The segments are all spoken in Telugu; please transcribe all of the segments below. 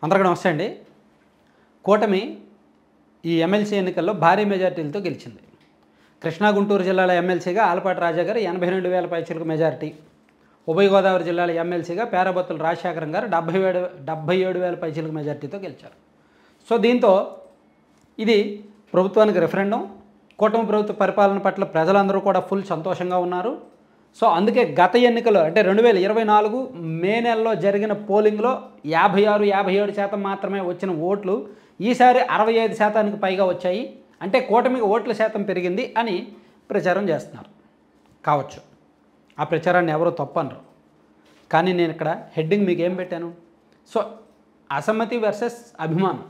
అందరికీ నమస్తే అండి. కూటమి ఈ ఎమ్మెల్సీ ఎన్నికల్లో భారీ మెజార్టీలతో గెలిచింది. కృష్ణా గుంటూరు జిల్లాల ఎమ్మెల్సీగా ఆలపాటి రాజా గారు 82,000 పైచిలకు మెజారిటీ, ఉభయ గోదావరి జిల్లాల ఎమ్మెల్సీగా పేరాబత్తుల రాజశేఖరం గారు 77,000 పైచిలకు మెజార్టీతో గెలిచారు. సో దీంతో ఇది ప్రభుత్వానికి రెఫరెండం. కూటమి ప్రభుత్వ పరిపాలన పట్ల ప్రజలందరూ కూడా ఫుల్ సంతోషంగా ఉన్నారు. సో అందుకే గత ఎన్నికల్లో అంటే 2024 మే నెలలో జరిగిన పోలింగ్లో 56-57% మాత్రమే వచ్చిన ఓట్లు ఈసారి 65%కి పైగా వచ్చాయి. అంటే కూటమికి ఓట్ల శాతం పెరిగింది అని ప్రచారం చేస్తున్నారు. కావచ్చు, ఆ ప్రచారాన్ని ఎవరో తప్పనరు. కానీ నేను ఇక్కడ హెడ్డింగ్ మీకు ఏం పెట్టాను? సో అసమ్మతి వర్సెస్ అభిమానం,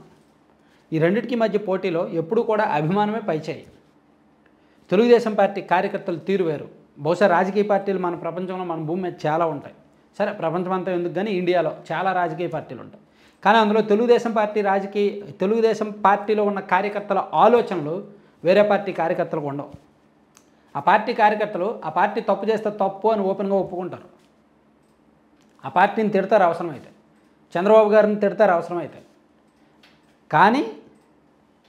ఈ రెండింటికి మధ్య పోటీలో ఎప్పుడూ కూడా అభిమానమే పైచేయి. తెలుగుదేశం పార్టీ కార్యకర్తలు తీరు వేరు. బహుశా రాజకీయ పార్టీలు మన ప్రపంచంలో, మన భూమి మీద చాలా ఉంటాయి. సరే, ప్రపంచమంతా ఎందుకు కానీ ఇండియాలో చాలా రాజకీయ పార్టీలు ఉంటాయి. కానీ అందులో తెలుగుదేశం పార్టీలో ఉన్న కార్యకర్తల ఆలోచనలు వేరే పార్టీ కార్యకర్తలకు ఉండవు. ఆ పార్టీ కార్యకర్తలు ఆ పార్టీ తప్పు చేస్తే తప్పు అని ఓపెన్గా ఒప్పుకుంటారు. ఆ పార్టీని తిడతారు అవసరమైతే, చంద్రబాబు గారిని తిడతారు అవసరమైతే. కానీ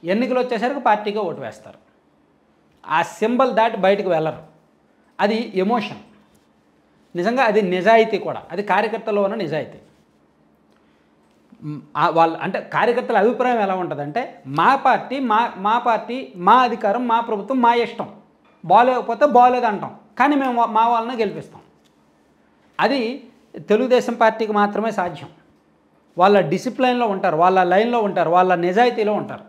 ఎన్నికలు వచ్చేసరికి పార్టీగా ఓటు వేస్తారు. ఆ సింబల్ దాటి బయటకు వెళ్ళరు. అది ఎమోషన్. నిజంగా అది నిజాయితీ కూడా. అది కార్యకర్తల్లో ఉన్న నిజాయితీ. వాళ్ళు అంటే కార్యకర్తల అభిప్రాయం ఎలా ఉంటుందంటే, మా పార్టీ మా అధికారం, మా ప్రభుత్వం, మా ఇష్టం, బాగోలేకపోతే బాగోలేదు అంటాం, కానీ మేము మా వాళ్ళని గెలిపిస్తాం. అది తెలుగుదేశం పార్టీకి మాత్రమే సాధ్యం. వాళ్ళ డిసిప్లైన్లో ఉంటారు, వాళ్ళ లైన్లో ఉంటారు, వాళ్ళ నిజాయితీలో ఉంటారు.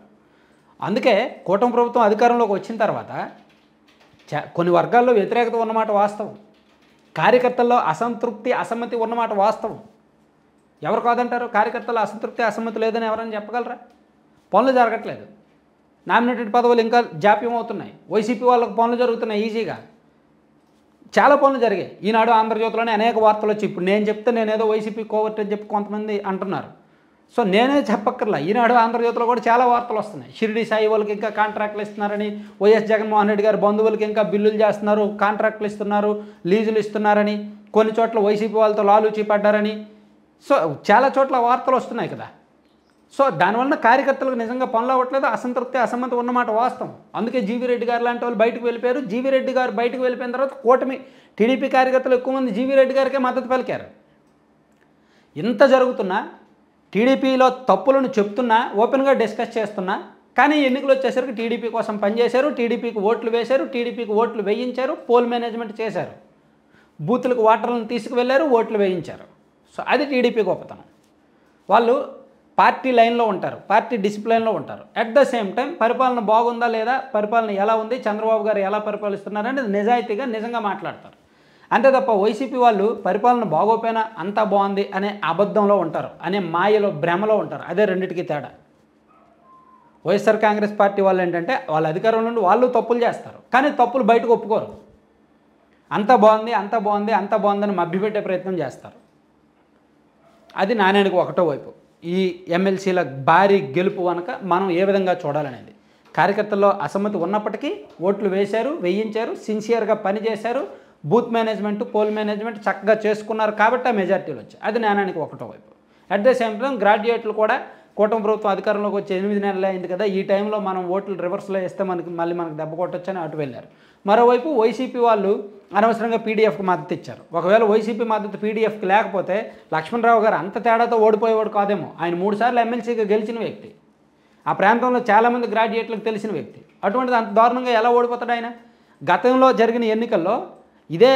అందుకే కూటమి ప్రభుత్వం అధికారంలోకి వచ్చిన తర్వాత కొన్ని వర్గాల్లో వ్యతిరేకత ఉన్నమాట వాస్తవం, కార్యకర్తల్లో అసమ్మతి ఉన్నమాట వాస్తవం. ఎవరు కాదంటారు? కార్యకర్తల్లో అసమ్మతి లేదని ఎవరైనా చెప్పగలరా? పనులు జరగట్లేదు, నామినేటెడ్ పదవులు ఇంకా జాప్యం అవుతున్నాయి, వైసీపీ వాళ్ళకు పనులు జరుగుతున్నాయి ఈజీగా. చాలా పనులు జరిగాయి. ఈనాడు ఆంధ్రజ్యోతిలోనే అనేక వార్తలు వచ్చి, ఇప్పుడు నేను చెప్తే నేనేదో వైసీపీ కోవర్ట్ అని చెప్పి కొంతమంది అంటున్నారు. సో నేనే చెప్పక్కర్లా, ఈనాడు ఆంధ్రజ్యోతిలో కూడా చాలా వార్తలు వస్తున్నాయి. షిరిడి సాయి వాళ్ళకి ఇంకా కాంట్రాక్టులు ఇస్తున్నారని, వైఎస్ జగన్మోహన్ రెడ్డి గారి బంధువులకి ఇంకా బిల్లులు చేస్తున్నారు, కాంట్రాక్టులు ఇస్తున్నారు, లీజులు ఇస్తున్నారని, కొన్ని చోట్ల వైసీపీ వాళ్ళతో లాలూచీ పడ్డారని. సో చాలా చోట్ల వార్తలు వస్తున్నాయి కదా. సో దానివల్ల కార్యకర్తలకు నిజంగా పనులు అవ్వట్లేదు, అసమ్మతి ఉన్నమాట వాస్తవం. అందుకే జీవీ రెడ్డి గారు లాంటి వాళ్ళు బయటకు వెళ్ళిపోయారు. జీవీ రెడ్డి గారు బయటకు వెళ్ళిపోయిన తర్వాత కూటమి టీడీపీ కార్యకర్తలు ఎక్కువ మంది జీవీ రెడ్డి గారికే మద్దతు పలికారు. ఇంత జరుగుతున్నా, టీడీపీలో తప్పులను చెప్తున్నా, ఓపెన్గా డిస్కస్ చేస్తున్నా, కానీ ఎన్నికలు వచ్చేసరికి టీడీపీ కోసం పనిచేశారు, టీడీపీకి ఓట్లు వేశారు, టీడీపీకి ఓట్లు వేయించారు, పోల్ మేనేజ్మెంట్ చేశారు, బూతులకు ఓటర్లను తీసుకువెళ్ళారు, ఓట్లు వేయించారు. సో అది టీడీపీ గొప్పతనం. వాళ్ళు పార్టీ లైన్లో ఉంటారు, పార్టీ డిసిప్లైన్లో ఉంటారు. అట్ ద సేమ్ టైం పరిపాలన బాగుందా లేదా, పరిపాలన ఎలా ఉంది, చంద్రబాబు గారు ఎలా పరిపాలిస్తున్నారు అనేది నిజాయితీగా నిజంగా మాట్లాడతారు. అంతే తప్ప వైసీపీ వాళ్ళు పరిపాలన బాగోపోయినా అంతా బాగుంది అనే అబద్ధంలో ఉంటారు, అనే మాయలో, భ్రమలో ఉంటారు. అదే రెండింటికి తేడా. వైఎస్ఆర్ కాంగ్రెస్ పార్టీ వాళ్ళు ఏంటంటే, వాళ్ళ అధికారంలో నుండి వాళ్ళు తప్పులు చేస్తారు, కానీ తప్పులు బయటకు ఒప్పుకోరు. అంతా బాగుందని మభ్యపెట్టే ప్రయత్నం చేస్తారు. అది నాణ్యానికి ఒకటో వైపు. ఈ ఎమ్మెల్సీల భారీ గెలుపు కనుక మనం ఏ విధంగా చూడాలనేది. కార్యకర్తల్లో అసమ్మతి ఉన్నప్పటికీ ఓట్లు వేశారు, వేయించారు, సిన్సియర్గా పనిచేశారు, బూత్ మేనేజ్మెంట్, పోల్ మేనేజ్మెంట్ చక్కగా చేసుకున్నారు కాబట్టి ఆ మెజార్టీలు వచ్చాయి. అది నాణ్యానికి ఒకటో వైపు. అట్ ద సేమ్ టైం గ్రాడ్యుయేట్లు కూడా కూటమి ప్రభుత్వం అధికారంలోకి వచ్చి 8 నెలలే అయింది కదా, ఈ టైంలో మనం ఓట్లు రివర్స్లో వేస్తే మనకు దెబ్బ కొట్టొచ్చని అటు వెళ్ళారు. మరోవైపు వైసీపీ వాళ్ళు అనవసరంగా పీడీఎఫ్కి మద్దతు ఇచ్చారు. ఒకవేళ వైసీపీ మద్దతు పీడీఎఫ్కి లేకపోతే లక్ష్మణరావు గారు అంత తేడాతో ఓడిపోయేవాడు కాదేమో. ఆయన 3 సార్లు ఎమ్మెల్సీగా గెలిచిన వ్యక్తి, ఆ ప్రాంతంలో చాలామంది గ్రాడ్యుయేట్లకు తెలిసిన వ్యక్తి. అటువంటిది అంత దారుణంగా ఎలా ఓడిపోతాడు ఆయన? గతంలో జరిగిన ఎన్నికల్లో ఇదే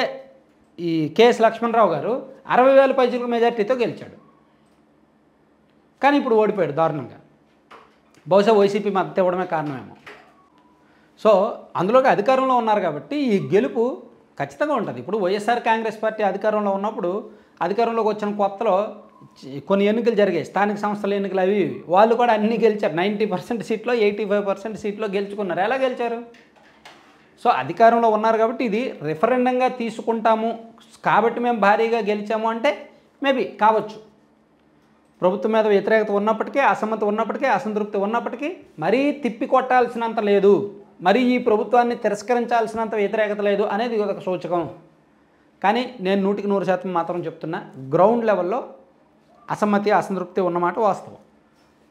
ఈ కేఎస్ లక్ష్మణరావు గారు 60,000 పైచిలకు మెజార్టీతో గెలిచాడు, కానీ ఇప్పుడు ఓడిపోయాడు దారుణంగా. బహుశా వైసీపీ మద్దతు ఇవ్వడమే కారణమేమో. సో అందులోకి అధికారంలో ఉన్నారు కాబట్టి ఈ గెలుపు ఖచ్చితంగా ఉంటుంది. ఇప్పుడు వైఎస్ఆర్ కాంగ్రెస్ పార్టీ అధికారంలో ఉన్నప్పుడు, అధికారంలోకి వచ్చిన కొత్తలో కొన్ని ఎన్నికలు జరిగాయి, స్థానిక సంస్థల ఎన్నికలు, అవి వాళ్ళు కూడా అన్నీ గెలిచారు. 90% సీట్లో 85% సీట్లో గెలుచుకున్నారు. ఎలా గెలిచారు? సో అధికారంలో ఉన్నారు కాబట్టి ఇది రిఫరెండంగా తీసుకుంటాము కాబట్టి మేము భారీగా గెలిచాము అంటే మేబీ కావచ్చు. ప్రభుత్వం మీద వ్యతిరేకత ఉన్నప్పటికీ, అసమ్మతి ఉన్నప్పటికీ, అసంతృప్తి ఉన్నప్పటికీ మరీ తిప్పి కొట్టాల్సినంత లేదు, మరి ఈ ప్రభుత్వాన్ని తిరస్కరించాల్సినంత వ్యతిరేకత లేదు అనేది ఒక సూచకం. కానీ నేను 100% మాత్రం చెప్తున్నా, గ్రౌండ్ లెవెల్లో అసమ్మతి, అసంతృప్తి ఉన్నమాట వాస్తవం.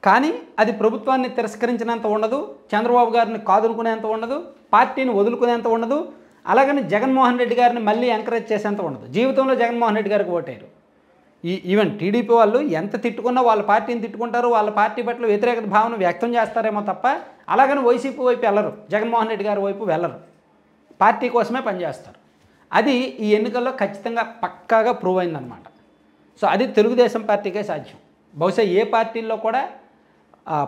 కానీ అది ప్రభుత్వాన్ని తిరస్కరించినంత ఉండదు, చంద్రబాబు గారిని కాదునుకునేంత ఉండదు, పార్టీని వదులుకునేంత ఉండదు, అలాగని జగన్మోహన్ రెడ్డి గారిని మళ్ళీ ఎంకరేజ్ చేసేంత ఉండదు. జీవితంలో జగన్మోహన్ రెడ్డి గారికి ఓటేరు. ఈవెన్ టీడీపీ వాళ్ళు ఎంత తిట్టుకున్నా వాళ్ళ పార్టీని తిట్టుకుంటారు, వాళ్ళ పార్టీ పట్ల వ్యతిరేకత భావన వ్యక్తం చేస్తారేమో తప్ప అలాగని వైసీపీ వైపు వెళ్ళరు, జగన్మోహన్ రెడ్డి గారి వైపు వెళ్ళరు. పార్టీ కోసమే పనిచేస్తారు. అది ఈ ఎన్నికల్లో ఖచ్చితంగా పక్కాగా ప్రూవ్ అయిందనమాట. సో అది తెలుగుదేశం పార్టీకే సాధ్యం. బహుశా ఏ పార్టీల్లో కూడా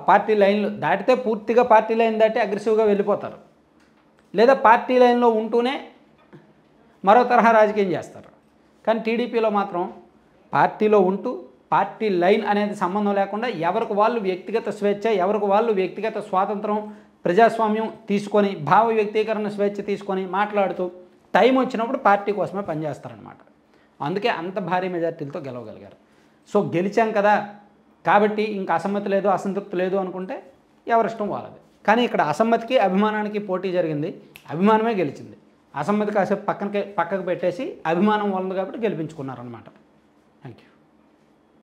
పార్టీ లైన్లు దాటితే పూర్తిగా పార్టీ లైన్ దాటి అగ్రెసివ్గా వెళ్ళిపోతారు, లేదా పార్టీ లైన్లో ఉంటూనే మరో తరహా రాజకీయం చేస్తారు. కానీ టీడీపీలో మాత్రం పార్టీలో ఉంటూ పార్టీ లైన్ అనేది సంబంధం లేకుండా ఎవరికి వాళ్ళు వ్యక్తిగత స్వేచ్ఛ, ఎవరికి వాళ్ళు వ్యక్తిగత స్వాతంత్రం, ప్రజాస్వామ్యం తీసుకొని, భావ వ్యక్తీకరణ స్వేచ్ఛ తీసుకొని మాట్లాడుతూ టైం వచ్చినప్పుడు పార్టీ కోసమే పనిచేస్తారనమాట. అందుకే అంత భారీ మెజార్టీలతో గెలవగలిగారు. సో గెలిచాం కదా కాబట్టి ఇంకా అసమ్మతి లేదు, అసంతృప్తి లేదు అనుకుంటే ఎవరిష్టం వాళ్ళది. కానీ ఇక్కడ అసమ్మతికి అభిమానానికి పోటీ జరిగింది, అభిమానమే గెలిచింది. అసమ్మతి కాసేపు పక్కకు పెట్టేసి అభిమానం వాళ్ళది కాబట్టి గెలిపించుకున్నారనమాట. Thank you.